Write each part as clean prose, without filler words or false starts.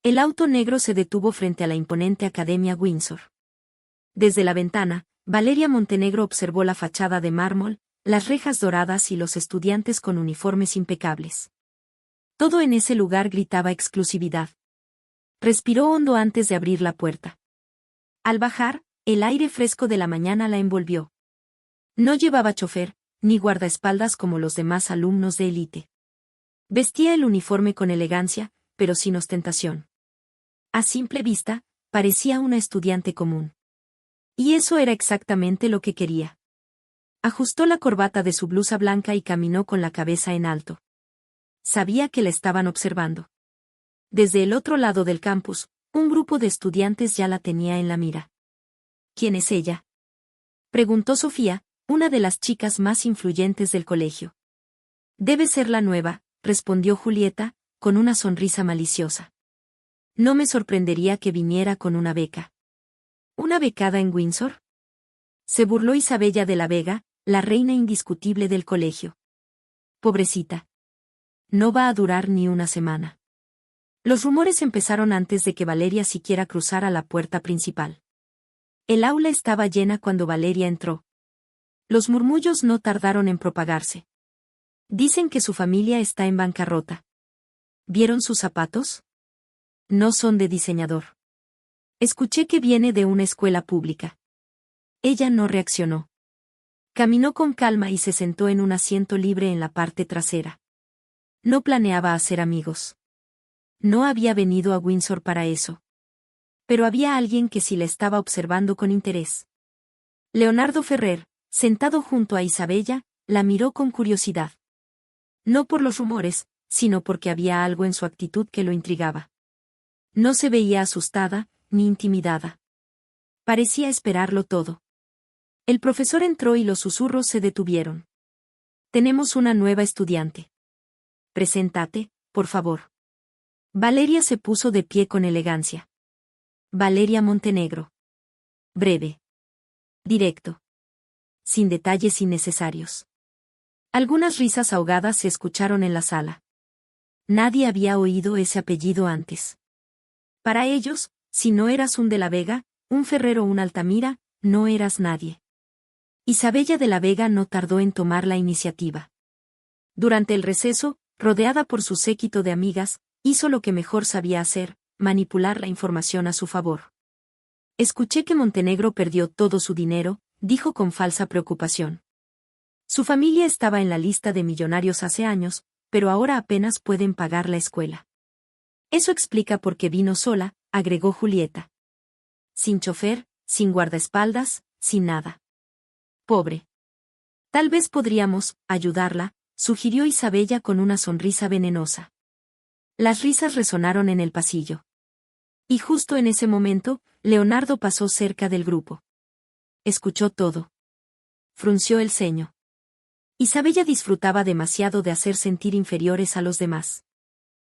El auto negro se detuvo frente a la imponente Academia Windsor. Desde la ventana, Valeria Montenegro observó la fachada de mármol, las rejas doradas y los estudiantes con uniformes impecables. Todo en ese lugar gritaba exclusividad. Respiró hondo antes de abrir la puerta. Al bajar, el aire fresco de la mañana la envolvió. No llevaba chofer, ni guardaespaldas como los demás alumnos de élite. Vestía el uniforme con elegancia, pero sin ostentación. A simple vista, parecía una estudiante común. Y eso era exactamente lo que quería. Ajustó la corbata de su blusa blanca y caminó con la cabeza en alto. Sabía que la estaban observando. Desde el otro lado del campus, un grupo de estudiantes ya la tenía en la mira. ¿Quién es ella?, preguntó Sofía, una de las chicas más influyentes del colegio. Debe ser la nueva, respondió Julieta, con una sonrisa maliciosa. No me sorprendería que viniera con una beca. ¿Una becada en Windsor?, se burló Isabella de la Vega, la reina indiscutible del colegio. Pobrecita. No va a durar ni una semana. Los rumores empezaron antes de que Valeria siquiera cruzara la puerta principal. El aula estaba llena cuando Valeria entró. Los murmullos no tardaron en propagarse. Dicen que su familia está en bancarrota. ¿Vieron sus zapatos? No son de diseñador. Escuché que viene de una escuela pública. Ella no reaccionó. Caminó con calma y se sentó en un asiento libre en la parte trasera. No planeaba hacer amigos. No había venido a Windsor para eso. Pero había alguien que sí la estaba observando con interés. Leonardo Ferrer, sentado junto a Isabella, la miró con curiosidad. No por los rumores, sino porque había algo en su actitud que lo intrigaba. No se veía asustada, ni intimidada. Parecía esperarlo todo. El profesor entró y los susurros se detuvieron. Tenemos una nueva estudiante. Preséntate, por favor. Valeria se puso de pie con elegancia. Valeria Montenegro. Breve. Directo. Sin detalles innecesarios. Algunas risas ahogadas se escucharon en la sala. Nadie había oído ese apellido antes. Para ellos, si no eras un de la Vega, un Ferrer o un Altamira, no eras nadie. Isabella de la Vega no tardó en tomar la iniciativa. Durante el receso, rodeada por su séquito de amigas, hizo lo que mejor sabía hacer, manipular la información a su favor. Escuché que Montenegro perdió todo su dinero, dijo con falsa preocupación. Su familia estaba en la lista de millonarios hace años, pero ahora apenas pueden pagar la escuela. Eso explica por qué vino sola, agregó Julieta. Sin chofer, sin guardaespaldas, sin nada. Pobre. Tal vez podríamos ayudarla, sugirió Isabella con una sonrisa venenosa. Las risas resonaron en el pasillo. Y justo en ese momento, Leonardo pasó cerca del grupo. Escuchó todo. Frunció el ceño. Isabella disfrutaba demasiado de hacer sentir inferiores a los demás.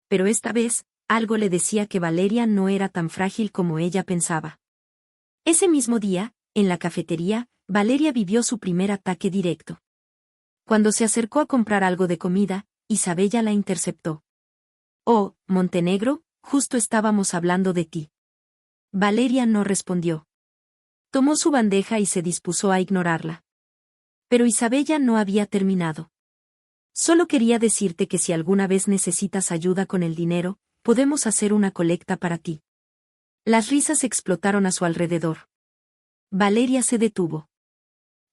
Pero esta vez, algo le decía que Valeria no era tan frágil como ella pensaba. Ese mismo día, en la cafetería, Valeria vivió su primer ataque directo. Cuando se acercó a comprar algo de comida, Isabella la interceptó. Oh, Montenegro, justo estábamos hablando de ti. Valeria no respondió. Tomó su bandeja y se dispuso a ignorarla. Pero Isabella no había terminado. Solo quería decirte que si alguna vez necesitas ayuda con el dinero, podemos hacer una colecta para ti. Las risas explotaron a su alrededor. Valeria se detuvo.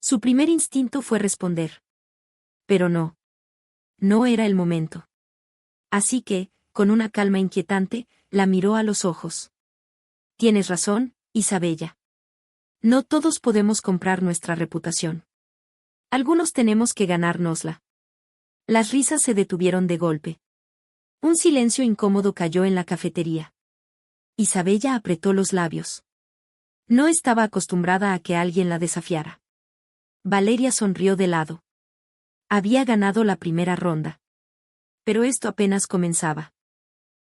Su primer instinto fue responder. Pero no. No era el momento. Así que, con una calma inquietante, la miró a los ojos. Tienes razón, Isabella. No todos podemos comprar nuestra reputación. Algunos tenemos que ganárnosla. Las risas se detuvieron de golpe. Un silencio incómodo cayó en la cafetería. Isabella apretó los labios. No estaba acostumbrada a que alguien la desafiara. Valeria sonrió de lado. Había ganado la primera ronda. Pero esto apenas comenzaba.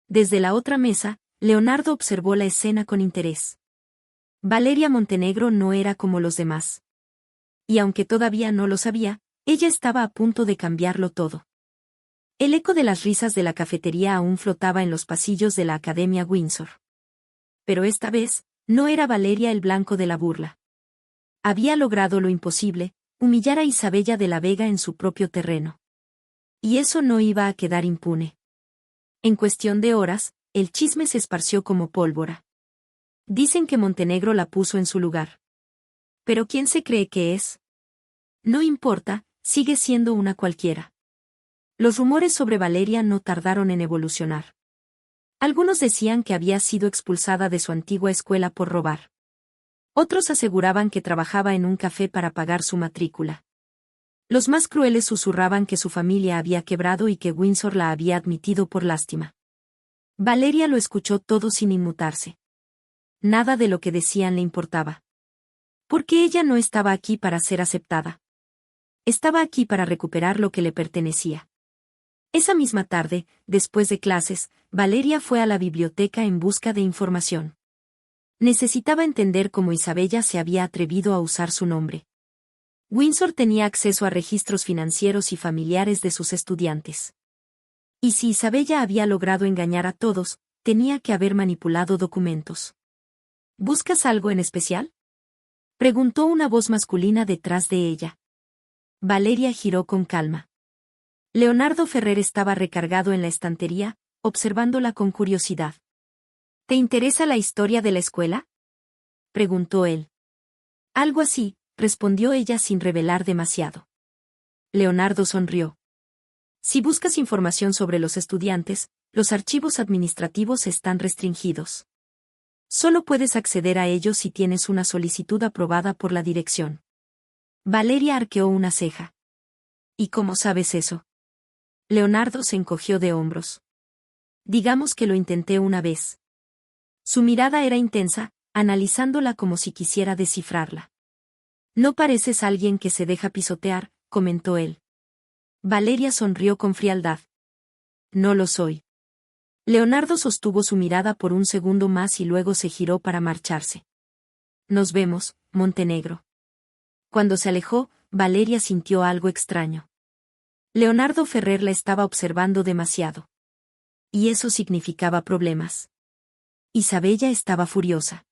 Desde la otra mesa, Leonardo observó la escena con interés. Valeria Montenegro no era como los demás. Y aunque todavía no lo sabía, ella estaba a punto de cambiarlo todo. El eco de las risas de la cafetería aún flotaba en los pasillos de la Academia Windsor. Pero esta vez, no era Valeria el blanco de la burla. Había logrado lo imposible, humillar a Isabella de la Vega en su propio terreno. Y eso no iba a quedar impune. En cuestión de horas, el chisme se esparció como pólvora. Dicen que Montenegro la puso en su lugar. ¿Pero quién se cree que es? No importa, sigue siendo una cualquiera. Los rumores sobre Valeria no tardaron en evolucionar. Algunos decían que había sido expulsada de su antigua escuela por robar. Otros aseguraban que trabajaba en un café para pagar su matrícula. Los más crueles susurraban que su familia había quebrado y que Windsor la había admitido por lástima. Valeria lo escuchó todo sin inmutarse. Nada de lo que decían le importaba. Porque ella no estaba aquí para ser aceptada. Estaba aquí para recuperar lo que le pertenecía. Esa misma tarde, después de clases, Valeria fue a la biblioteca en busca de información. Necesitaba entender cómo Isabella se había atrevido a usar su nombre. Windsor tenía acceso a registros financieros y familiares de sus estudiantes. Y si Isabella había logrado engañar a todos, tenía que haber manipulado documentos. ¿Buscas algo en especial?, preguntó una voz masculina detrás de ella. Valeria giró con calma. Leonardo Ferrer estaba recargado en la estantería, observándola con curiosidad. ¿Te interesa la historia de la escuela?, preguntó él. Algo así, respondió ella sin revelar demasiado. Leonardo sonrió. Si buscas información sobre los estudiantes, los archivos administrativos están restringidos. Solo puedes acceder a ellos si tienes una solicitud aprobada por la dirección. Valeria arqueó una ceja. ¿Y cómo sabes eso? Leonardo se encogió de hombros. Digamos que lo intenté una vez. Su mirada era intensa, analizándola como si quisiera descifrarla. No pareces alguien que se deja pisotear, comentó él. Valeria sonrió con frialdad. No lo soy. Leonardo sostuvo su mirada por un segundo más y luego se giró para marcharse. Nos vemos, Montenegro. Cuando se alejó, Valeria sintió algo extraño. Leonardo Ferrer la estaba observando demasiado. Y eso significaba problemas. Isabella estaba furiosa.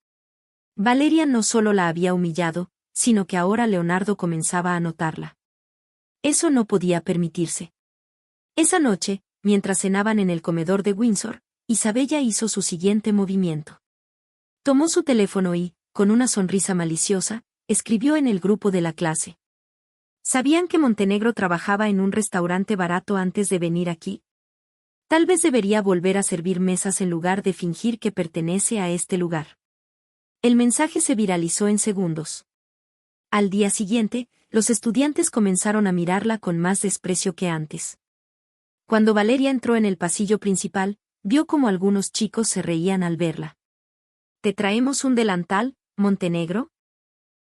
Valeria no solo la había humillado, sino que ahora Leonardo comenzaba a notarla. Eso no podía permitirse. Esa noche, mientras cenaban en el comedor de Windsor, Isabella hizo su siguiente movimiento. Tomó su teléfono y, con una sonrisa maliciosa, escribió en el grupo de la clase. ¿Sabían que Montenegro trabajaba en un restaurante barato antes de venir aquí? Tal vez debería volver a servir mesas en lugar de fingir que pertenece a este lugar. El mensaje se viralizó en segundos. Al día siguiente, los estudiantes comenzaron a mirarla con más desprecio que antes. Cuando Valeria entró en el pasillo principal, vio como algunos chicos se reían al verla. ¿Te traemos un delantal, Montenegro?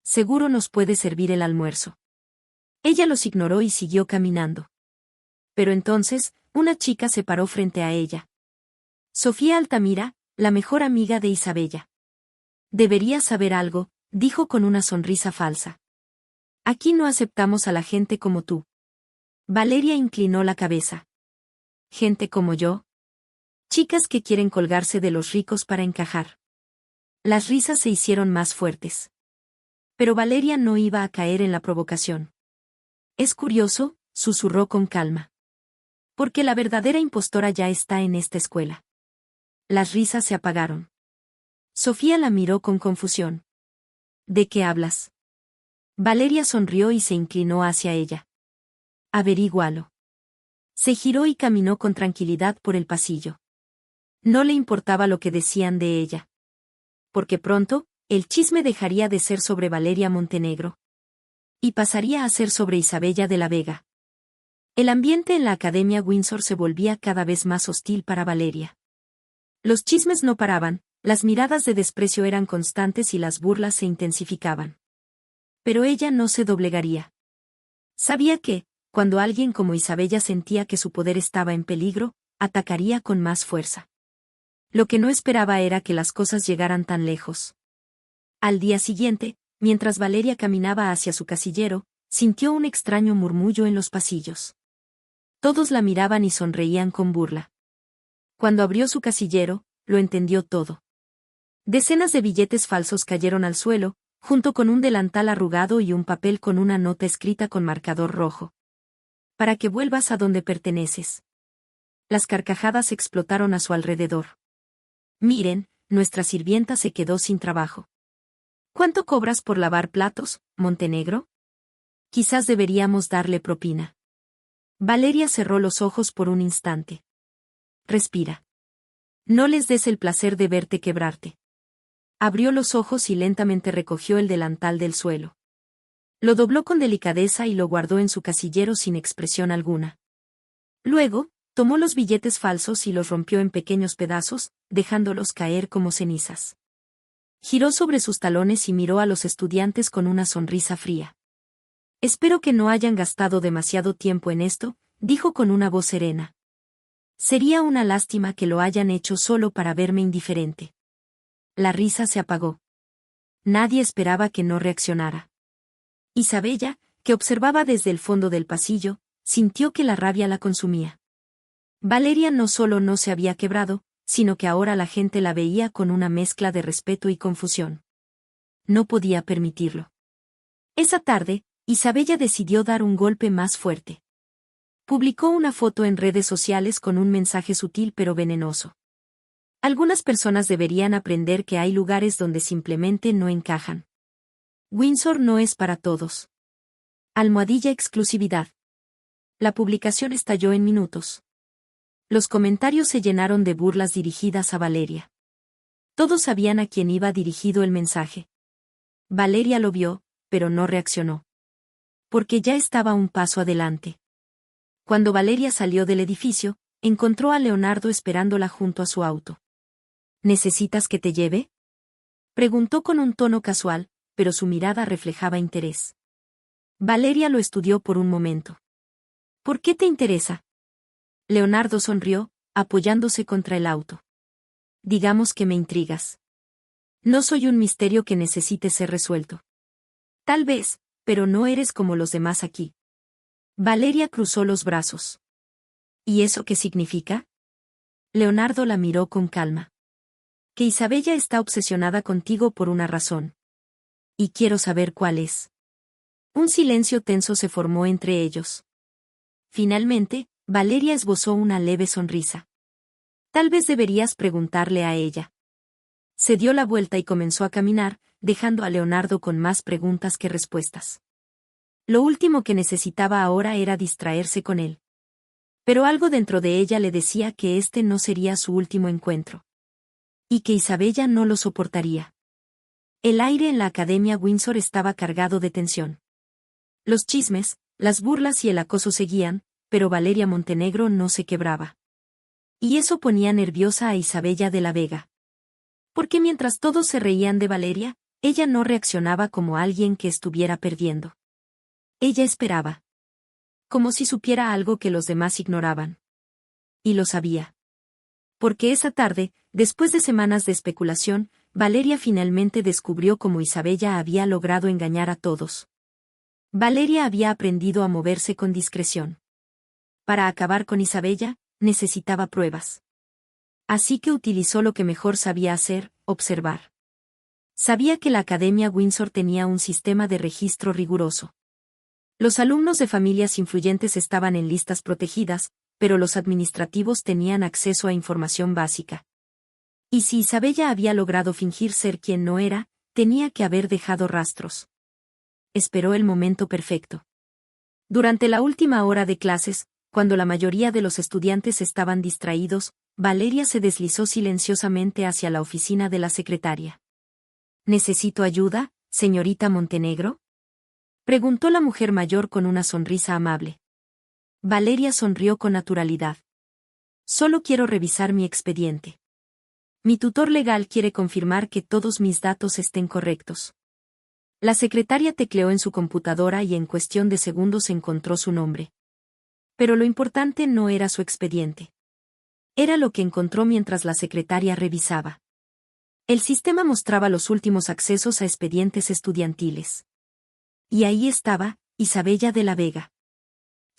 Seguro nos puede servir el almuerzo. Ella los ignoró y siguió caminando. Pero entonces, una chica se paró frente a ella. Sofía Altamira, la mejor amiga de Isabella. Deberías saber algo, dijo con una sonrisa falsa. Aquí no aceptamos a la gente como tú. Valeria inclinó la cabeza. ¿Gente como yo? Chicas que quieren colgarse de los ricos para encajar. Las risas se hicieron más fuertes. Pero Valeria no iba a caer en la provocación. Es curioso, susurró con calma. Porque la verdadera impostora ya está en esta escuela. Las risas se apagaron. Sofía la miró con confusión. ¿De qué hablas? Valeria sonrió y se inclinó hacia ella. Averígualo. Se giró y caminó con tranquilidad por el pasillo. No le importaba lo que decían de ella. Porque pronto, el chisme dejaría de ser sobre Valeria Montenegro. Y pasaría a ser sobre Isabella de la Vega. El ambiente en la Academia Windsor se volvía cada vez más hostil para Valeria. Los chismes no paraban, las miradas de desprecio eran constantes y las burlas se intensificaban. Pero ella no se doblegaría. Sabía que, cuando alguien como Isabella sentía que su poder estaba en peligro, atacaría con más fuerza. Lo que no esperaba era que las cosas llegaran tan lejos. Al día siguiente, mientras Valeria caminaba hacia su casillero, sintió un extraño murmullo en los pasillos. Todos la miraban y sonreían con burla. Cuando abrió su casillero, lo entendió todo. Decenas de billetes falsos cayeron al suelo, junto con un delantal arrugado y un papel con una nota escrita con marcador rojo. Para que vuelvas a donde perteneces. Las carcajadas explotaron a su alrededor. Miren, nuestra sirvienta se quedó sin trabajo. ¿Cuánto cobras por lavar platos, Montenegro? Quizás deberíamos darle propina. Valeria cerró los ojos por un instante. Respira. No les des el placer de verte quebrarte. Abrió los ojos y lentamente recogió el delantal del suelo. Lo dobló con delicadeza y lo guardó en su casillero sin expresión alguna. Luego, tomó los billetes falsos y los rompió en pequeños pedazos, dejándolos caer como cenizas. Giró sobre sus talones y miró a los estudiantes con una sonrisa fría. Espero que no hayan gastado demasiado tiempo en esto, dijo con una voz serena. Sería una lástima que lo hayan hecho solo para verme indiferente. La risa se apagó. Nadie esperaba que no reaccionara. Isabella, que observaba desde el fondo del pasillo, sintió que la rabia la consumía. Valeria no solo no se había quebrado, sino que ahora la gente la veía con una mezcla de respeto y confusión. No podía permitirlo. Esa tarde, Isabella decidió dar un golpe más fuerte. Publicó una foto en redes sociales con un mensaje sutil pero venenoso. Algunas personas deberían aprender que hay lugares donde simplemente no encajan. Windsor no es para todos. Almohadilla exclusividad. La publicación estalló en minutos. Los comentarios se llenaron de burlas dirigidas a Valeria. Todos sabían a quién iba dirigido el mensaje. Valeria lo vio, pero no reaccionó. Porque ya estaba un paso adelante. Cuando Valeria salió del edificio, encontró a Leonardo esperándola junto a su auto. ¿Necesitas que te lleve? Preguntó con un tono casual, pero su mirada reflejaba interés. Valeria lo estudió por un momento. ¿Por qué te interesa? Leonardo sonrió, apoyándose contra el auto. Digamos que me intrigas. No soy un misterio que necesite ser resuelto. Tal vez, pero no eres como los demás aquí. Valeria cruzó los brazos. ¿Y eso qué significa? Leonardo la miró con calma. Que Isabella está obsesionada contigo por una razón. Y quiero saber cuál es. Un silencio tenso se formó entre ellos. Finalmente, Valeria esbozó una leve sonrisa. Tal vez deberías preguntarle a ella. Se dio la vuelta y comenzó a caminar, dejando a Leonardo con más preguntas que respuestas. Lo último que necesitaba ahora era distraerse con él. Pero algo dentro de ella le decía que este no sería su último encuentro. Y que Isabella no lo soportaría. El aire en la Academia Windsor estaba cargado de tensión. Los chismes, las burlas y el acoso seguían, pero Valeria Montenegro no se quebraba. Y eso ponía nerviosa a Isabella de la Vega. Porque mientras todos se reían de Valeria, ella no reaccionaba como alguien que estuviera perdiendo. Ella esperaba. Como si supiera algo que los demás ignoraban. Y lo sabía. Porque esa tarde, después de semanas de especulación, Valeria finalmente descubrió cómo Isabella había logrado engañar a todos. Valeria había aprendido a moverse con discreción. Para acabar con Isabella, necesitaba pruebas. Así que utilizó lo que mejor sabía hacer, observar. Sabía que la Academia Windsor tenía un sistema de registro riguroso. Los alumnos de familias influyentes estaban en listas protegidas, pero los administrativos tenían acceso a información básica. Y si Isabella había logrado fingir ser quien no era, tenía que haber dejado rastros. Esperó el momento perfecto. Durante la última hora de clases, cuando la mayoría de los estudiantes estaban distraídos, Valeria se deslizó silenciosamente hacia la oficina de la secretaria. ¿Necesito ayuda, señorita Montenegro? Preguntó la mujer mayor con una sonrisa amable. Valeria sonrió con naturalidad. Solo quiero revisar mi expediente. Mi tutor legal quiere confirmar que todos mis datos estén correctos. La secretaria tecleó en su computadora y en cuestión de segundos encontró su nombre. Pero lo importante no era su expediente. Era lo que encontró mientras la secretaria revisaba. El sistema mostraba los últimos accesos a expedientes estudiantiles. Y ahí estaba, Isabella de la Vega.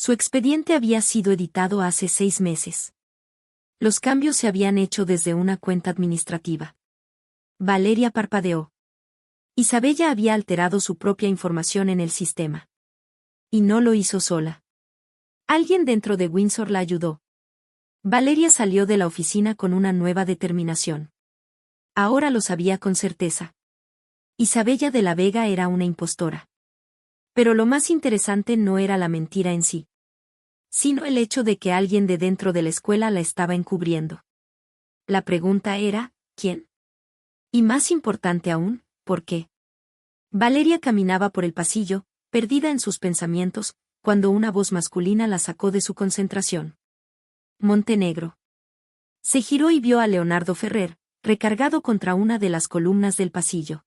Su expediente había sido editado hace 6 meses. Los cambios se habían hecho desde una cuenta administrativa. Valeria parpadeó. Isabella había alterado su propia información en el sistema. Y no lo hizo sola. Alguien dentro de Windsor la ayudó. Valeria salió de la oficina con una nueva determinación. Ahora lo sabía con certeza. Isabella de la Vega era una impostora. Pero lo más interesante no era la mentira en sí, sino el hecho de que alguien de dentro de la escuela la estaba encubriendo. La pregunta era, ¿quién? Y más importante aún, ¿por qué? Valeria caminaba por el pasillo, perdida en sus pensamientos, cuando una voz masculina la sacó de su concentración. Montenegro. Se giró y vio a Leonardo Ferrer, recargado contra una de las columnas del pasillo.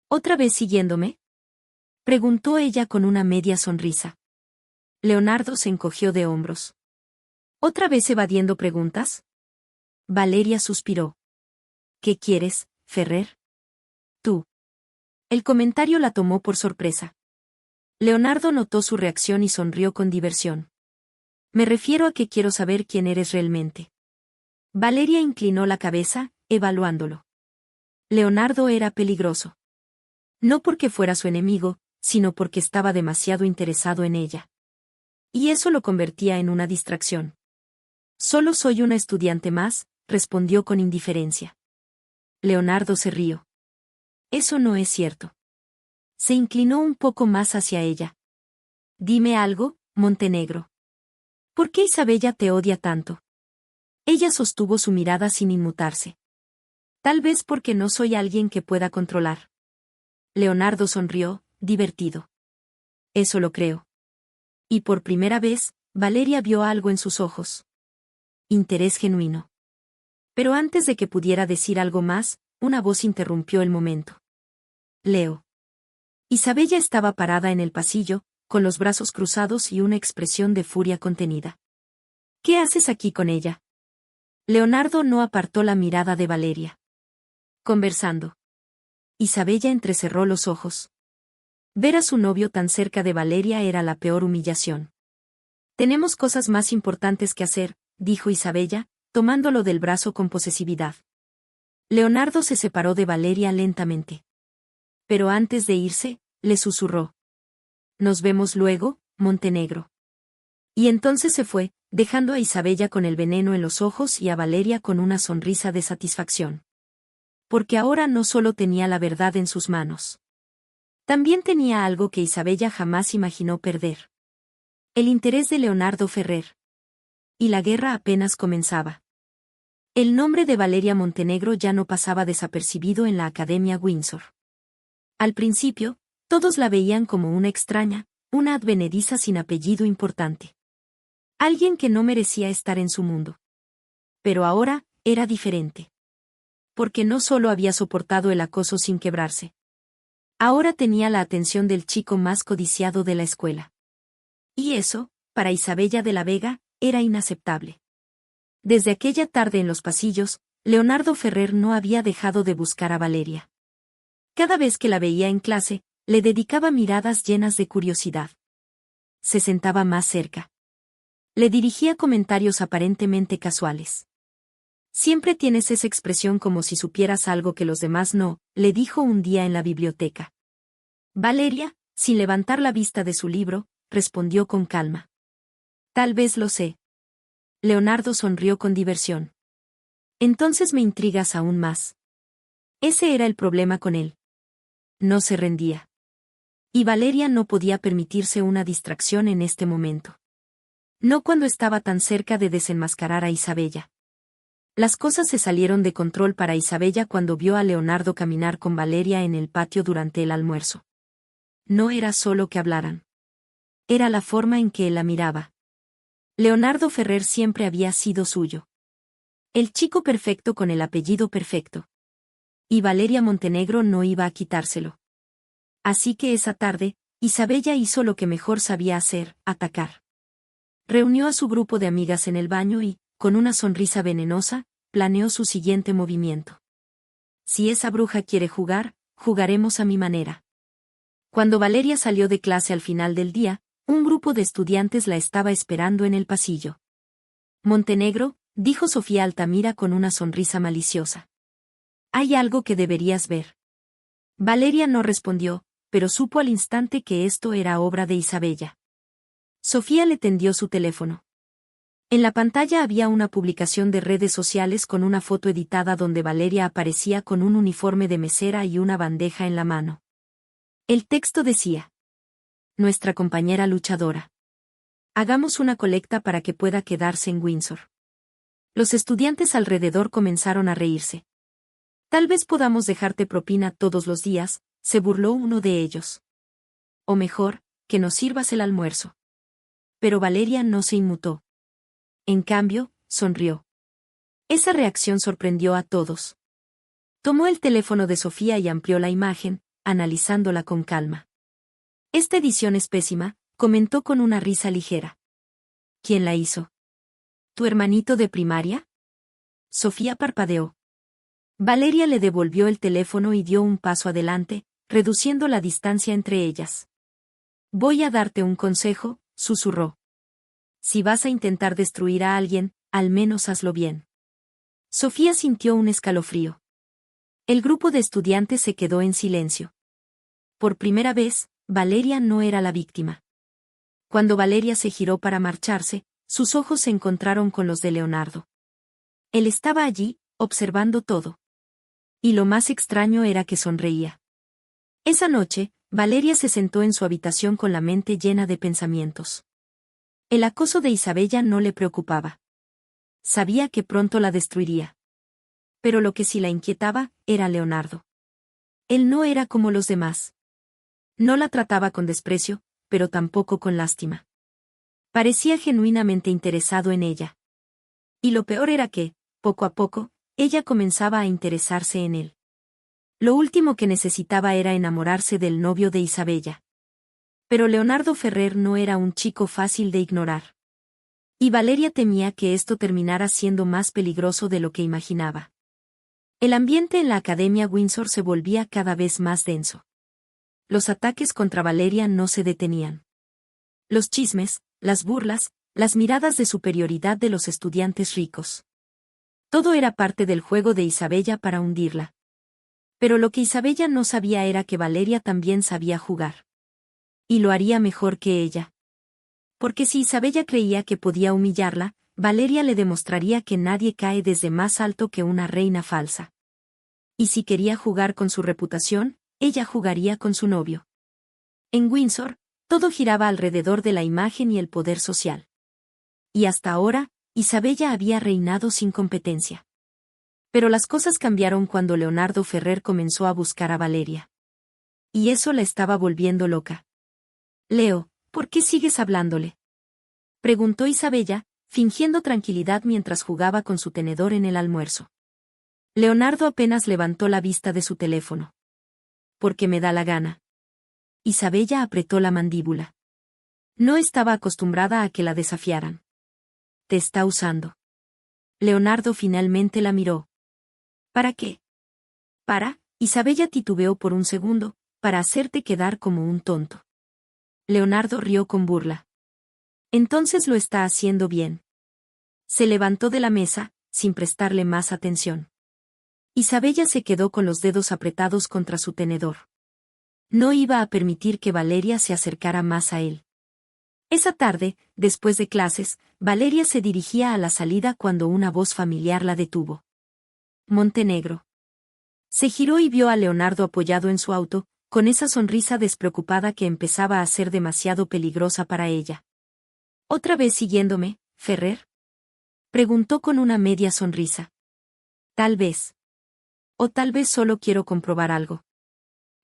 ¿Otra vez siguiéndome?, preguntó ella con una media sonrisa. Leonardo se encogió de hombros. ¿Otra vez evadiendo preguntas? Valeria suspiró. ¿Qué quieres, Ferrer? Tú. El comentario la tomó por sorpresa. Leonardo notó su reacción y sonrió con diversión. Me refiero a que quiero saber quién eres realmente. Valeria inclinó la cabeza, evaluándolo. Leonardo era peligroso. No porque fuera su enemigo, sino porque estaba demasiado interesado en ella. Y eso lo convertía en una distracción. Solo soy una estudiante más, respondió con indiferencia. Leonardo se rió. Eso no es cierto. Se inclinó un poco más hacia ella. Dime algo, Montenegro. ¿Por qué Isabella te odia tanto? Ella sostuvo su mirada sin inmutarse. Tal vez porque no soy alguien que pueda controlar. Leonardo sonrió, divertido. Eso lo creo. Y por primera vez, Valeria vio algo en sus ojos. Interés genuino. Pero antes de que pudiera decir algo más, una voz interrumpió el momento. Leo. Isabella estaba parada en el pasillo, con los brazos cruzados y una expresión de furia contenida. ¿Qué haces aquí con ella? Leonardo no apartó la mirada de Valeria. Conversando. Isabella entrecerró los ojos. Ver a su novio tan cerca de Valeria era la peor humillación. Tenemos cosas más importantes que hacer, dijo Isabella, tomándolo del brazo con posesividad. Leonardo se separó de Valeria lentamente. Pero antes de irse, le susurró. Nos vemos luego, Montenegro. Y entonces se fue, dejando a Isabella con el veneno en los ojos y a Valeria con una sonrisa de satisfacción. Porque ahora no solo tenía la verdad en sus manos. También tenía algo que Isabella jamás imaginó perder. El interés de Leonardo Ferrer. Y la guerra apenas comenzaba. El nombre de Valeria Montenegro ya no pasaba desapercibido en la Academia Windsor. Al principio, todos la veían como una extraña, una advenediza sin apellido importante. Alguien que no merecía estar en su mundo. Pero ahora, era diferente. Porque no solo había soportado el acoso sin quebrarse. Ahora tenía la atención del chico más codiciado de la escuela. Y eso, para Isabella de la Vega, era inaceptable. Desde aquella tarde en los pasillos, Leonardo Ferrer no había dejado de buscar a Valeria. Cada vez que la veía en clase, le dedicaba miradas llenas de curiosidad. Se sentaba más cerca. Le dirigía comentarios aparentemente casuales. Siempre tienes esa expresión como si supieras algo que los demás no, le dijo un día en la biblioteca. Valeria, sin levantar la vista de su libro, respondió con calma. Tal vez lo sé. Leonardo sonrió con diversión. Entonces me intrigas aún más. Ese era el problema con él. No se rendía. Y Valeria no podía permitirse una distracción en este momento. No cuando estaba tan cerca de desenmascarar a Isabella. Las cosas se salieron de control para Isabella cuando vio a Leonardo caminar con Valeria en el patio durante el almuerzo. No era solo que hablaran. Era la forma en que él la miraba. Leonardo Ferrer siempre había sido suyo. El chico perfecto con el apellido perfecto. Y Valeria Montenegro no iba a quitárselo. Así que esa tarde, Isabella hizo lo que mejor sabía hacer, atacar. Reunió a su grupo de amigas en el baño y, con una sonrisa venenosa, planeó su siguiente movimiento. Si esa bruja quiere jugar, jugaremos a mi manera. Cuando Valeria salió de clase al final del día, Un grupo de estudiantes la estaba esperando en el pasillo. Montenegro, dijo Sofía Altamira con una sonrisa maliciosa. Hay algo que deberías ver. Valeria no respondió, pero supo al instante que esto era obra de Isabella. Sofía le tendió su teléfono. En la pantalla había una publicación de redes sociales con una foto editada donde Valeria aparecía con un uniforme de mesera y una bandeja en la mano. El texto decía: Nuestra compañera luchadora. Hagamos una colecta para que pueda quedarse en Windsor. Los estudiantes alrededor comenzaron a reírse. Tal vez podamos dejarte propina todos los días, se burló uno de ellos. O mejor, que nos sirvas el almuerzo. Pero Valeria no se inmutó. En cambio, sonrió. Esa reacción sorprendió a todos. Tomó el teléfono de Sofía y amplió la imagen, analizándola con calma. Esta edición es pésima, comentó con una risa ligera. ¿Quién la hizo? ¿Tu hermanito de primaria? Sofía parpadeó. Valeria le devolvió el teléfono y dio un paso adelante, reduciendo la distancia entre ellas. Voy a darte un consejo, susurró. Si vas a intentar destruir a alguien, al menos hazlo bien. Sofía sintió un escalofrío. El grupo de estudiantes se quedó en silencio. Por primera vez, Valeria no era la víctima. Cuando Valeria se giró para marcharse, sus ojos se encontraron con los de Leonardo. Él estaba allí, observando todo. Y lo más extraño era que sonreía. Esa noche, Valeria se sentó en su habitación con la mente llena de pensamientos. El acoso de Isabella no le preocupaba. Sabía que pronto la destruiría. Pero lo que sí la inquietaba era Leonardo. Él no era como los demás. No la trataba con desprecio, pero tampoco con lástima. Parecía genuinamente interesado en ella. Y lo peor era que, poco a poco, ella comenzaba a interesarse en él. Lo último que necesitaba era enamorarse del novio de Isabella. Pero Leonardo Ferrer no era un chico fácil de ignorar. Y Valeria temía que esto terminara siendo más peligroso de lo que imaginaba. El ambiente en la Academia Windsor se volvía cada vez más denso. Los ataques contra Valeria no se detenían. Los chismes, las burlas, las miradas de superioridad de los estudiantes ricos. Todo era parte del juego de Isabella para hundirla. Pero lo que Isabella no sabía era que Valeria también sabía jugar. Y lo haría mejor que ella. Porque si Isabella creía que podía humillarla, Valeria le demostraría que nadie cae desde más alto que una reina falsa. Y si quería jugar con su reputación, ella jugaría con su novio. En Windsor, todo giraba alrededor de la imagen y el poder social. Y hasta ahora, Isabella había reinado sin competencia. Pero las cosas cambiaron cuando Leonardo Ferrer comenzó a buscar a Valeria. Y eso la estaba volviendo loca. Leo, ¿por qué sigues hablándole? Preguntó Isabella, fingiendo tranquilidad mientras jugaba con su tenedor en el almuerzo. Leonardo apenas levantó la vista de su teléfono. Porque me da la gana. Isabella apretó la mandíbula. No estaba acostumbrada a que la desafiaran. Te está usando. Leonardo finalmente la miró. ¿Para qué? Isabella titubeó por un segundo, para hacerte quedar como un tonto. Leonardo rió con burla. Entonces lo está haciendo bien. Se levantó de la mesa, sin prestarle más atención. Isabella se quedó con los dedos apretados contra su tenedor. No iba a permitir que Valeria se acercara más a él. Esa tarde, después de clases, Valeria se dirigía a la salida cuando una voz familiar la detuvo. Montenegro. Se giró y vio a Leonardo apoyado en su auto, con esa sonrisa despreocupada que empezaba a ser demasiado peligrosa para ella. ¿Otra vez siguiéndome, Ferrer? Preguntó con una media sonrisa. Tal vez. O tal vez solo quiero comprobar algo.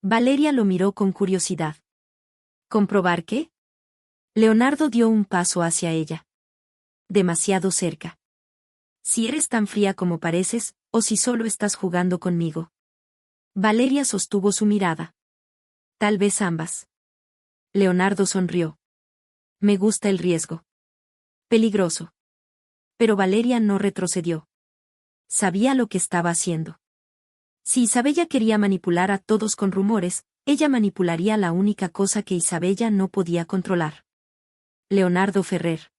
Valeria lo miró con curiosidad. ¿Comprobar qué? Leonardo dio un paso hacia ella. Demasiado cerca. Si eres tan fría como pareces, o si solo estás jugando conmigo. Valeria sostuvo su mirada. Tal vez ambas. Leonardo sonrió. Me gusta el riesgo. Peligroso. Pero Valeria no retrocedió. Sabía lo que estaba haciendo. Si Isabella quería manipular a todos con rumores, ella manipularía la única cosa que Isabella no podía controlar. Leonardo Ferrer.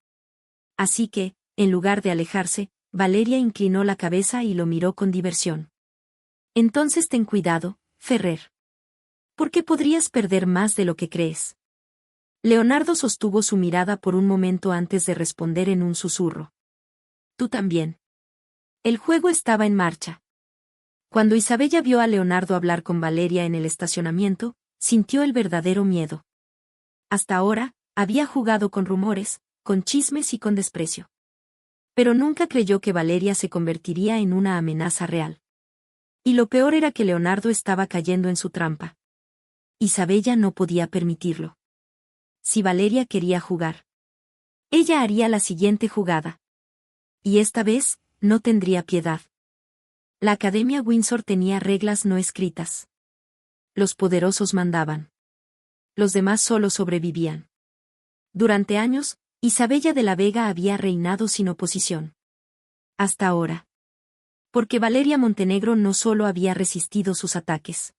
Así que, en lugar de alejarse, Valeria inclinó la cabeza y lo miró con diversión. Entonces ten cuidado, Ferrer. Porque podrías perder más de lo que crees. Leonardo sostuvo su mirada por un momento antes de responder en un susurro. Tú también. El juego estaba en marcha. Cuando Isabella vio a Leonardo hablar con Valeria en el estacionamiento, sintió el verdadero miedo. Hasta ahora, había jugado con rumores, con chismes y con desprecio. Pero nunca creyó que Valeria se convertiría en una amenaza real. Y lo peor era que Leonardo estaba cayendo en su trampa. Isabella no podía permitirlo. Si Valeria quería jugar, ella haría la siguiente jugada. Y esta vez, no tendría piedad. La Academia Windsor tenía reglas no escritas. Los poderosos mandaban. Los demás solo sobrevivían. Durante años, Isabella de la Vega había reinado sin oposición. Hasta ahora. Porque Valeria Montenegro no solo había resistido sus ataques.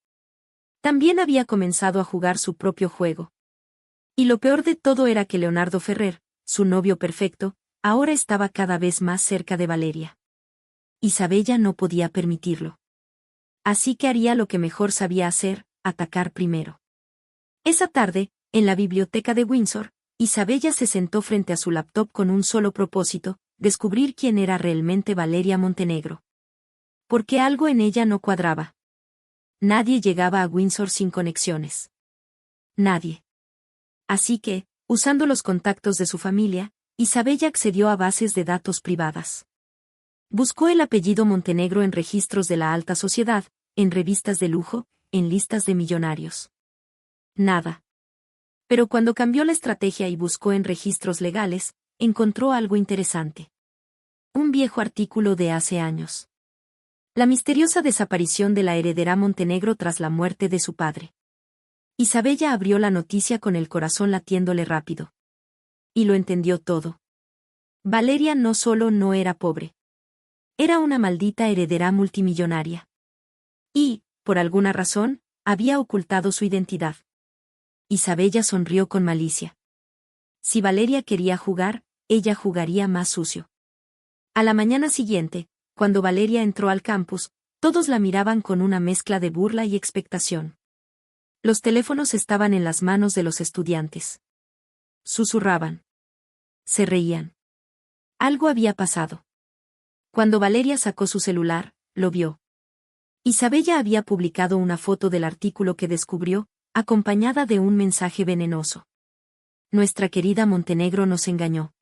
También había comenzado a jugar su propio juego. Y lo peor de todo era que Leonardo Ferrer, su novio perfecto, ahora estaba cada vez más cerca de Valeria. Isabella no podía permitirlo. Así que haría lo que mejor sabía hacer, atacar primero. Esa tarde, en la biblioteca de Windsor, Isabella se sentó frente a su laptop con un solo propósito, descubrir quién era realmente Valeria Montenegro. Porque algo en ella no cuadraba. Nadie llegaba a Windsor sin conexiones. Nadie. Así que, usando los contactos de su familia, Isabella accedió a bases de datos privadas. Buscó el apellido Montenegro en registros de la alta sociedad, en revistas de lujo, en listas de millonarios. Nada. Pero cuando cambió la estrategia y buscó en registros legales, encontró algo interesante. Un viejo artículo de hace años. La misteriosa desaparición de la heredera Montenegro tras la muerte de su padre. Isabella abrió la noticia con el corazón latiéndole rápido. Y lo entendió todo. Valeria no solo no era pobre. Era una maldita heredera multimillonaria. Y, por alguna razón, había ocultado su identidad. Isabella sonrió con malicia. Si Valeria quería jugar, ella jugaría más sucio. A la mañana siguiente, cuando Valeria entró al campus, todos la miraban con una mezcla de burla y expectación. Los teléfonos estaban en las manos de los estudiantes. Susurraban. Se reían. Algo había pasado. Cuando Valeria sacó su celular, lo vio. Isabella había publicado una foto del artículo que descubrió, acompañada de un mensaje venenoso. Nuestra querida Montenegro nos engañó.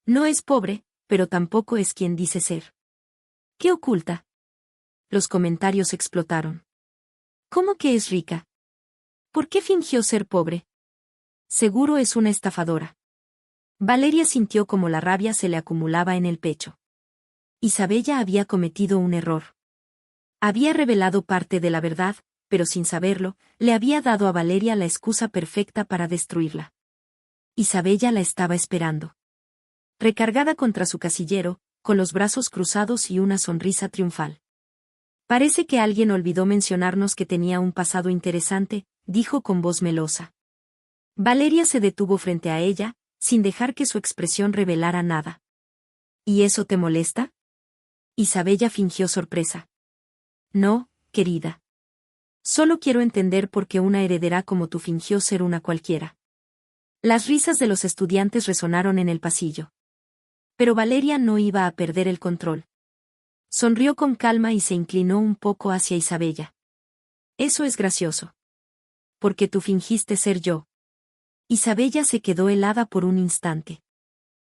No es pobre, pero tampoco es quien dice ser. ¿Qué oculta? Los comentarios explotaron. ¿Cómo que es rica? ¿Por qué fingió ser pobre? Seguro es una estafadora. Valeria sintió como la rabia se le acumulaba en el pecho. Isabella había cometido un error. Había revelado parte de la verdad, pero sin saberlo, le había dado a Valeria la excusa perfecta para destruirla. Isabella la estaba esperando. Recargada contra su casillero, con los brazos cruzados y una sonrisa triunfal. Parece que alguien olvidó mencionarnos que tenía un pasado interesante, dijo con voz melosa. Valeria se detuvo frente a ella, sin dejar que su expresión revelara nada. ¿Y eso te molesta? Isabella fingió sorpresa. No, querida. Solo quiero entender por qué una heredera como tú fingió ser una cualquiera. Las risas de los estudiantes resonaron en el pasillo. Pero Valeria no iba a perder el control. Sonrió con calma y se inclinó un poco hacia Isabella. Eso es gracioso. Porque tú fingiste ser yo. Isabella se quedó helada por un instante.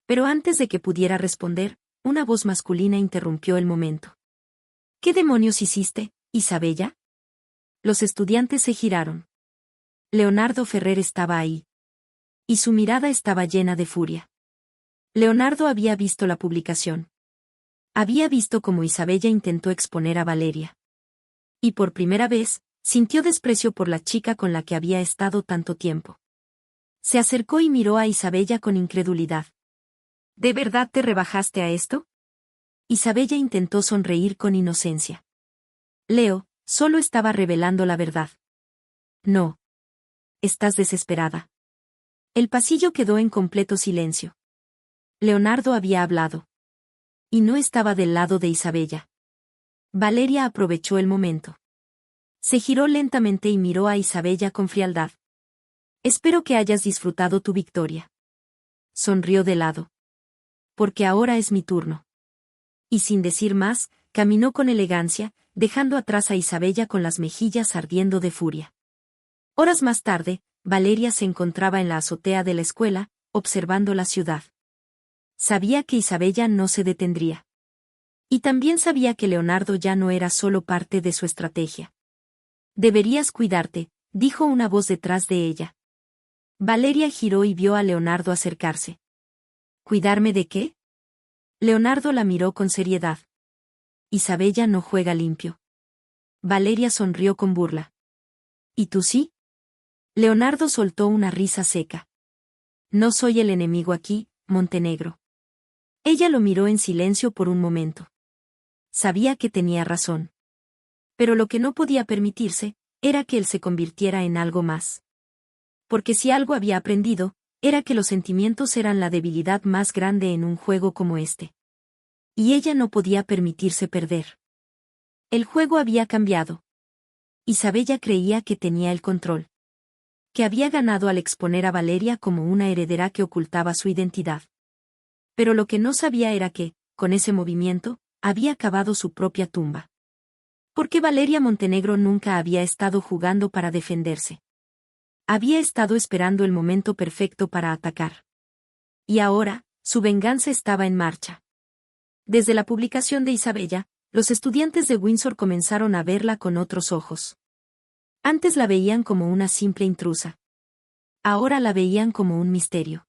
Pero antes de que pudiera responder, una voz masculina interrumpió el momento. ¿Qué demonios hiciste, Isabella? Los estudiantes se giraron. Leonardo Ferrer estaba ahí. Y su mirada estaba llena de furia. Leonardo había visto la publicación. Había visto cómo Isabella intentó exponer a Valeria. Y por primera vez, sintió desprecio por la chica con la que había estado tanto tiempo. Se acercó y miró a Isabella con incredulidad. ¿De verdad te rebajaste a esto? Isabella intentó sonreír con inocencia. Leo, solo estaba revelando la verdad. No. Estás desesperada. El pasillo quedó en completo silencio. Leonardo había hablado. Y no estaba del lado de Isabella. Valeria aprovechó el momento. Se giró lentamente y miró a Isabella con frialdad. Espero que hayas disfrutado tu victoria. Sonrió de lado. Porque ahora es mi turno. Y sin decir más, caminó con elegancia, dejando atrás a Isabella con las mejillas ardiendo de furia. Horas más tarde, Valeria se encontraba en la azotea de la escuela, observando la ciudad. Sabía que Isabella no se detendría. Y también sabía que Leonardo ya no era solo parte de su estrategia. Deberías cuidarte, dijo una voz detrás de ella. Valeria giró y vio a Leonardo acercarse. ¿Cuidarme de qué? Leonardo la miró con seriedad. Isabella no juega limpio. Valeria sonrió con burla. ¿Y tú sí? Leonardo soltó una risa seca. No soy el enemigo aquí, Montenegro. Ella lo miró en silencio por un momento. Sabía que tenía razón. Pero lo que no podía permitirse, era que él se convirtiera en algo más. Porque si algo había aprendido, era que los sentimientos eran la debilidad más grande en un juego como este. Y ella no podía permitirse perder. El juego había cambiado. Isabella creía que tenía el control. Que había ganado al exponer a Valeria como una heredera que ocultaba su identidad. Pero lo que no sabía era que, con ese movimiento, había cavado su propia tumba. Porque Valeria Montenegro nunca había estado jugando para defenderse. Había estado esperando el momento perfecto para atacar. Y ahora, su venganza estaba en marcha. Desde la publicación de Isabella, los estudiantes de Windsor comenzaron a verla con otros ojos. Antes la veían como una simple intrusa. Ahora la veían como un misterio.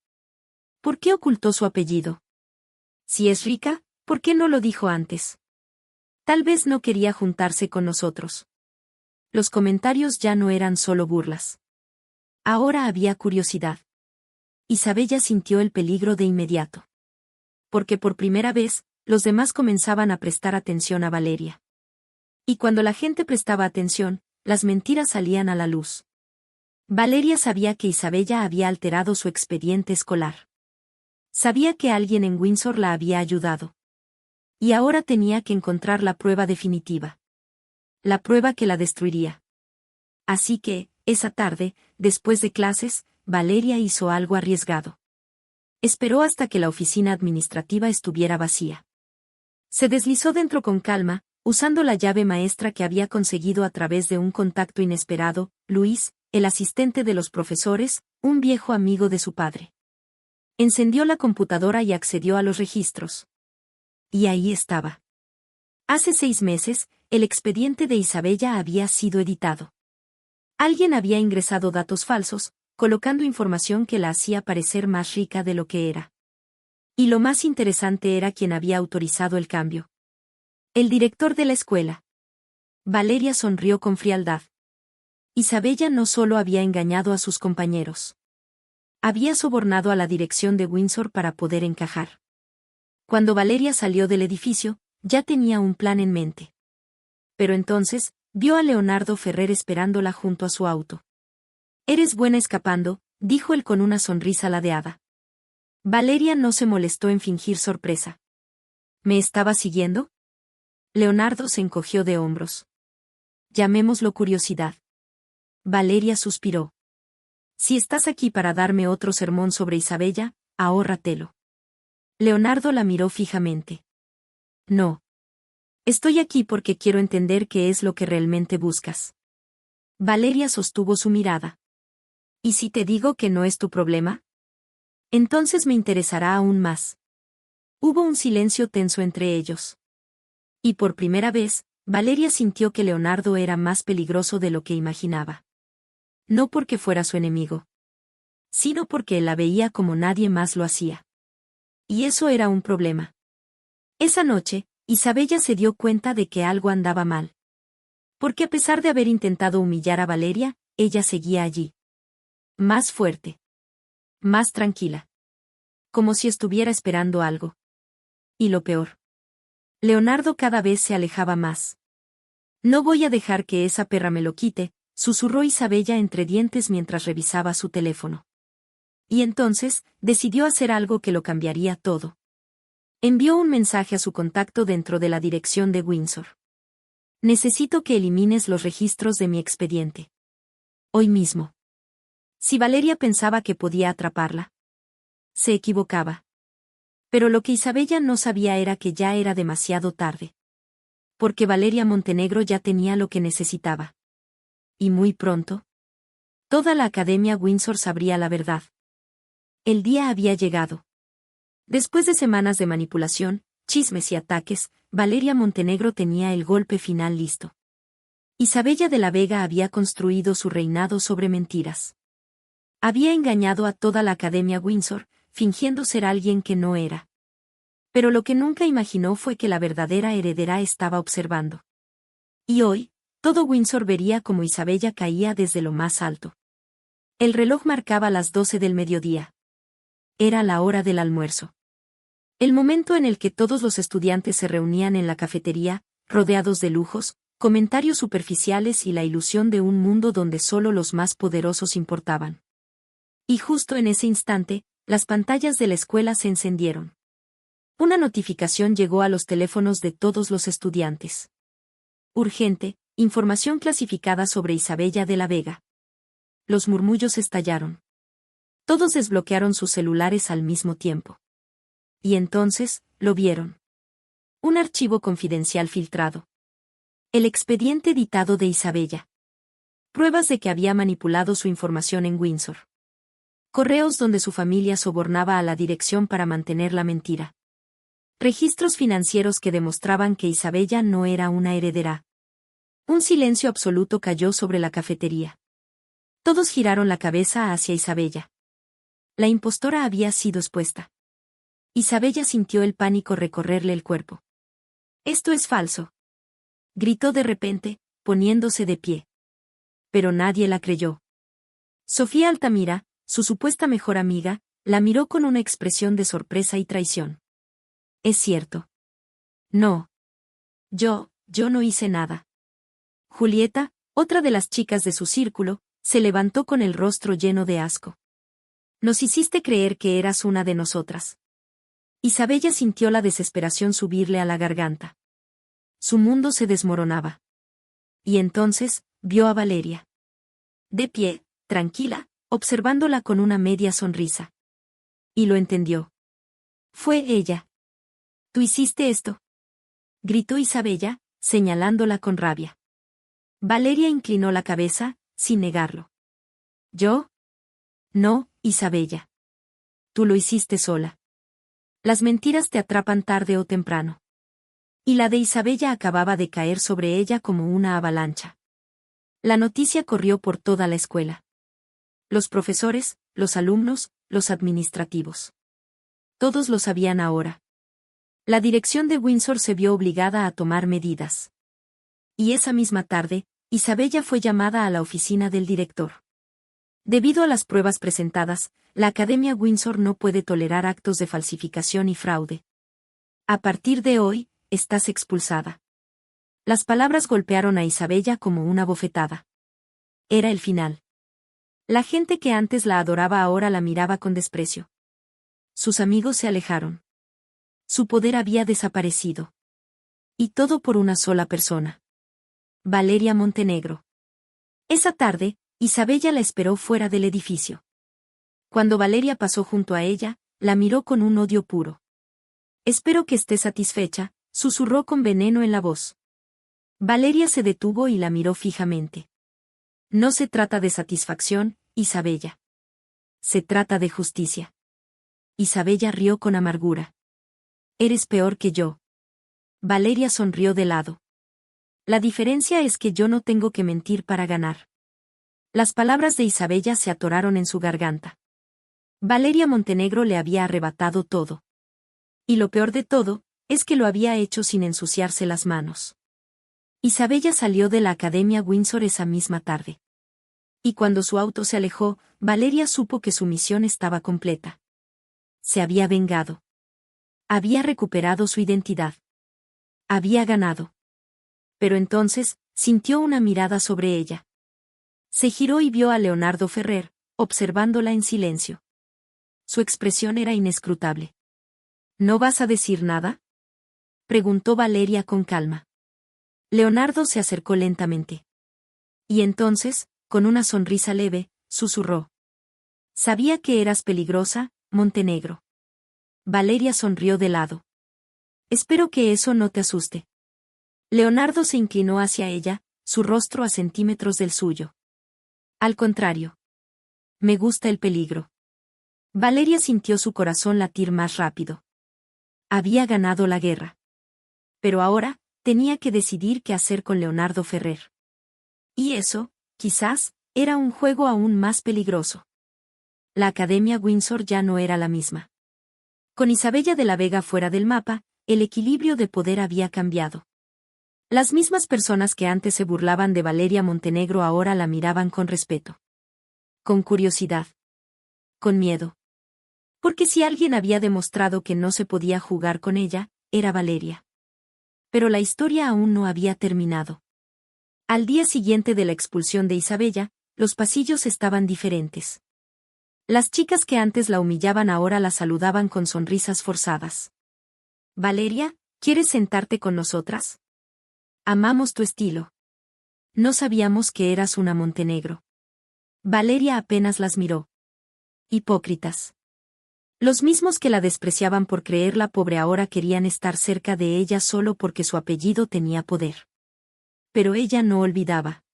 ¿Por qué ocultó su apellido? Si es rica, ¿por qué no lo dijo antes? Tal vez no quería juntarse con nosotros. Los comentarios ya no eran solo burlas. Ahora había curiosidad. Isabella sintió el peligro de inmediato. Porque por primera vez, los demás comenzaban a prestar atención a Valeria. Y cuando la gente prestaba atención, las mentiras salían a la luz. Valeria sabía que Isabella había alterado su expediente escolar. Sabía que alguien en Windsor la había ayudado. Y ahora tenía que encontrar la prueba definitiva. La prueba que la destruiría. Así que, esa tarde, después de clases, Valeria hizo algo arriesgado. Esperó hasta que la oficina administrativa estuviera vacía. Se deslizó dentro con calma, usando la llave maestra que había conseguido a través de un contacto inesperado, Luis, el asistente de los profesores, un viejo amigo de su padre. Encendió la computadora y accedió a los registros. Y ahí estaba. Hace 6 meses, el expediente de Isabella había sido editado. Alguien había ingresado datos falsos, colocando información que la hacía parecer más rica de lo que era. Y lo más interesante era quien había autorizado el cambio. El director de la escuela. Valeria sonrió con frialdad. Isabella no solo había engañado a sus compañeros. Había sobornado a la dirección de Windsor para poder encajar. Cuando Valeria salió del edificio, ya tenía un plan en mente. Pero entonces, vio a Leonardo Ferrer esperándola junto a su auto. «Eres buena escapando», dijo él con una sonrisa ladeada. Valeria no se molestó en fingir sorpresa. ¿Me estaba siguiendo? Leonardo se encogió de hombros. Llamémoslo curiosidad. Valeria suspiró. Si estás aquí para darme otro sermón sobre Isabella, ahórratelo. Leonardo la miró fijamente. No. Estoy aquí porque quiero entender qué es lo que realmente buscas. Valeria sostuvo su mirada. ¿Y si te digo que no es tu problema? Entonces me interesará aún más. Hubo un silencio tenso entre ellos. Y por primera vez, Valeria sintió que Leonardo era más peligroso de lo que imaginaba. No porque fuera su enemigo, sino porque la veía como nadie más lo hacía. Y eso era un problema. Esa noche, Isabella se dio cuenta de que algo andaba mal. Porque a pesar de haber intentado humillar a Valeria, ella seguía allí. Más fuerte. Más tranquila. Como si estuviera esperando algo. Y lo peor. Leonardo cada vez se alejaba más. No voy a dejar que esa perra me lo quite, susurró Isabella entre dientes mientras revisaba su teléfono. Y entonces, decidió hacer algo que lo cambiaría todo. Envió un mensaje a su contacto dentro de la dirección de Windsor. Necesito que elimines los registros de mi expediente. Hoy mismo. Si Valeria pensaba que podía atraparla, se equivocaba. Pero lo que Isabella no sabía era que ya era demasiado tarde. Porque Valeria Montenegro ya tenía lo que necesitaba. Y muy pronto, toda la Academia Windsor sabría la verdad. El día había llegado. Después de semanas de manipulación, chismes y ataques, Valeria Montenegro tenía el golpe final listo. Isabella de la Vega había construido su reinado sobre mentiras. Había engañado a toda la Academia Windsor, fingiendo ser alguien que no era. Pero lo que nunca imaginó fue que la verdadera heredera estaba observando. Y hoy, todo Windsor vería cómo Isabella caía desde lo más alto. El reloj marcaba las 12 del mediodía. Era la hora del almuerzo. El momento en el que todos los estudiantes se reunían en la cafetería, rodeados de lujos, comentarios superficiales y la ilusión de un mundo donde solo los más poderosos importaban. Y justo en ese instante, las pantallas de la escuela se encendieron. Una notificación llegó a los teléfonos de todos los estudiantes. Urgente, información clasificada sobre Isabella de la Vega. Los murmullos estallaron. Todos desbloquearon sus celulares al mismo tiempo. Y entonces, lo vieron. Un archivo confidencial filtrado. El expediente editado de Isabella. Pruebas de que había manipulado su información en Windsor. Correos donde su familia sobornaba a la dirección para mantener la mentira. Registros financieros que demostraban que Isabella no era una heredera. Un silencio absoluto cayó sobre la cafetería. Todos giraron la cabeza hacia Isabella. La impostora había sido expuesta. Isabella sintió el pánico recorrerle el cuerpo. «Esto es falso», gritó de repente, poniéndose de pie. Pero nadie la creyó. Sofía Altamira, su supuesta mejor amiga, la miró con una expresión de sorpresa y traición. «Es cierto». «No. Yo no hice nada». Julieta, otra de las chicas de su círculo, se levantó con el rostro lleno de asco. «Nos hiciste creer que eras una de nosotras». Isabella sintió la desesperación subirle a la garganta. Su mundo se desmoronaba. Y entonces, vio a Valeria. De pie, tranquila, observándola con una media sonrisa. Y lo entendió. Fue ella. «¿Tú hiciste esto?», gritó Isabella, señalándola con rabia. Valeria inclinó la cabeza, sin negarlo. «¿Yo? No, Isabella. Tú lo hiciste sola. Las mentiras te atrapan tarde o temprano». Y la de Isabella acababa de caer sobre ella como una avalancha. La noticia corrió por toda la escuela. Los profesores, los alumnos, los administrativos. Todos lo sabían ahora. La dirección de Windsor se vio obligada a tomar medidas. Y esa misma tarde, Isabella fue llamada a la oficina del director. Debido a las pruebas presentadas, la Academia Windsor no puede tolerar actos de falsificación y fraude. A partir de hoy, estás expulsada. Las palabras golpearon a Isabella como una bofetada. Era el final. La gente que antes la adoraba ahora la miraba con desprecio. Sus amigos se alejaron. Su poder había desaparecido. Y todo por una sola persona. Valeria Montenegro. Esa tarde, Isabella la esperó fuera del edificio. Cuando Valeria pasó junto a ella, la miró con un odio puro. «Espero que estés satisfecha», susurró con veneno en la voz. Valeria se detuvo y la miró fijamente. «No se trata de satisfacción, Isabella. Se trata de justicia». Isabella rió con amargura. «Eres peor que yo». Valeria sonrió de lado. «La diferencia es que yo no tengo que mentir para ganar». Las palabras de Isabella se atoraron en su garganta. Valeria Montenegro le había arrebatado todo. Y lo peor de todo, es que lo había hecho sin ensuciarse las manos. Isabella salió de la Academia Windsor esa misma tarde. Y cuando su auto se alejó, Valeria supo que su misión estaba completa. Se había vengado. Había recuperado su identidad. Había ganado. Pero entonces, sintió una mirada sobre ella. Se giró y vio a Leonardo Ferrer, observándola en silencio. Su expresión era inescrutable. ¿No vas a decir nada?, preguntó Valeria con calma. Leonardo se acercó lentamente. Y entonces, con una sonrisa leve, susurró. Sabía que eras peligrosa, Montenegro. Valeria sonrió de lado. Espero que eso no te asuste. Leonardo se inclinó hacia ella, su rostro a centímetros del suyo. Al contrario. Me gusta el peligro. Valeria sintió su corazón latir más rápido. Había ganado la guerra. Pero ahora, tenía que decidir qué hacer con Leonardo Ferrer. Y eso, quizás, era un juego aún más peligroso. La Academia Windsor ya no era la misma. Con Isabella de la Vega fuera del mapa, el equilibrio de poder había cambiado. Las mismas personas que antes se burlaban de Valeria Montenegro ahora la miraban con respeto. Con curiosidad. Con miedo. Porque si alguien había demostrado que no se podía jugar con ella, era Valeria. Pero la historia aún no había terminado. Al día siguiente de la expulsión de Isabella, los pasillos estaban diferentes. Las chicas que antes la humillaban ahora la saludaban con sonrisas forzadas. Valeria, ¿quieres sentarte con nosotras? Amamos tu estilo. No sabíamos que eras una Montenegro. Valeria apenas las miró. Hipócritas. Los mismos que la despreciaban por creerla pobre ahora querían estar cerca de ella solo porque su apellido tenía poder. Pero ella no olvidaba.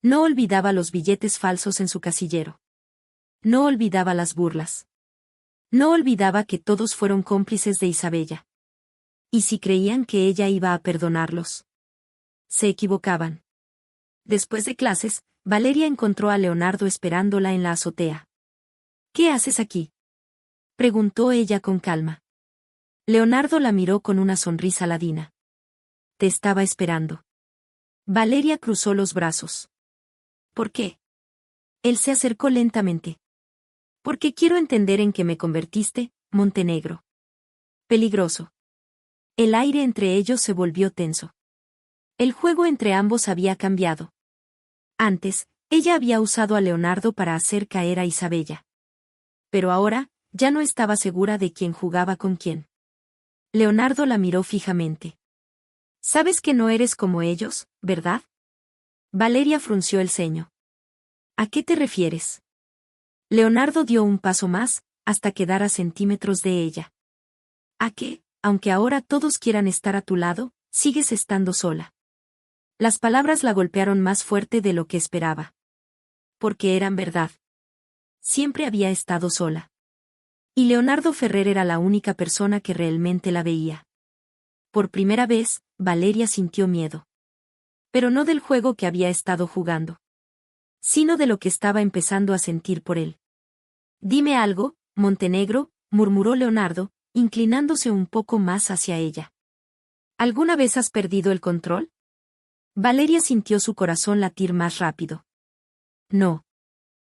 No olvidaba los billetes falsos en su casillero. No olvidaba las burlas. No olvidaba que todos fueron cómplices de Isabella. ¿Y si creían que ella iba a perdonarlos? Se equivocaban. Después de clases, Valeria encontró a Leonardo esperándola en la azotea. ¿Qué haces aquí?, preguntó ella con calma. Leonardo la miró con una sonrisa ladina. Te estaba esperando. Valeria cruzó los brazos. ¿Por qué? Él se acercó lentamente. Porque quiero entender en qué me convertiste, Montenegro. Peligroso. El aire entre ellos se volvió tenso. El juego entre ambos había cambiado. Antes, ella había usado a Leonardo para hacer caer a Isabella. Pero ahora, ya no estaba segura de quién jugaba con quién. Leonardo la miró fijamente. Sabes que no eres como ellos, ¿verdad? Valeria frunció el ceño. ¿A qué te refieres? Leonardo dio un paso más, hasta quedar a centímetros de ella. ¿A qué, aunque ahora todos quieran estar a tu lado, sigues estando sola? Las palabras la golpearon más fuerte de lo que esperaba. Porque eran verdad. Siempre había estado sola. Y Leonardo Ferrer era la única persona que realmente la veía. Por primera vez, Valeria sintió miedo. Pero no del juego que había estado jugando, sino de lo que estaba empezando a sentir por él. Dime algo, Montenegro, murmuró Leonardo, inclinándose un poco más hacia ella. ¿Alguna vez has perdido el control? Valeria sintió su corazón latir más rápido. No.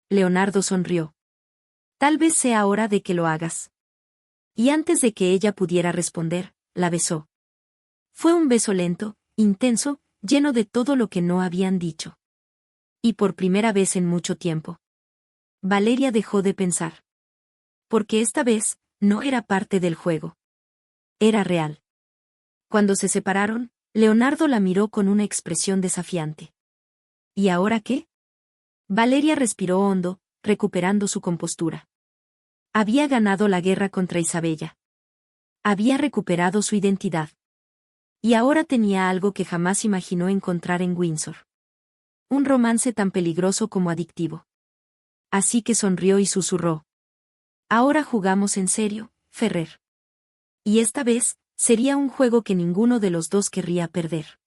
Leonardo sonrió. Tal vez sea hora de que lo hagas. Y antes de que ella pudiera responder, la besó. Fue un beso lento, intenso, lleno de todo lo que no habían dicho. Y por primera vez en mucho tiempo. Valeria dejó de pensar. Porque esta vez, no era parte del juego. Era real. Cuando se separaron, Leonardo la miró con una expresión desafiante. ¿Y ahora qué? Valeria respiró hondo, recuperando su compostura. Había ganado la guerra contra Isabella. Había recuperado su identidad. Y ahora tenía algo que jamás imaginó encontrar en Windsor. Un romance tan peligroso como adictivo. Así que sonrió y susurró. Ahora jugamos en serio, Ferrer. Y esta vez, sería un juego que ninguno de los dos querría perder.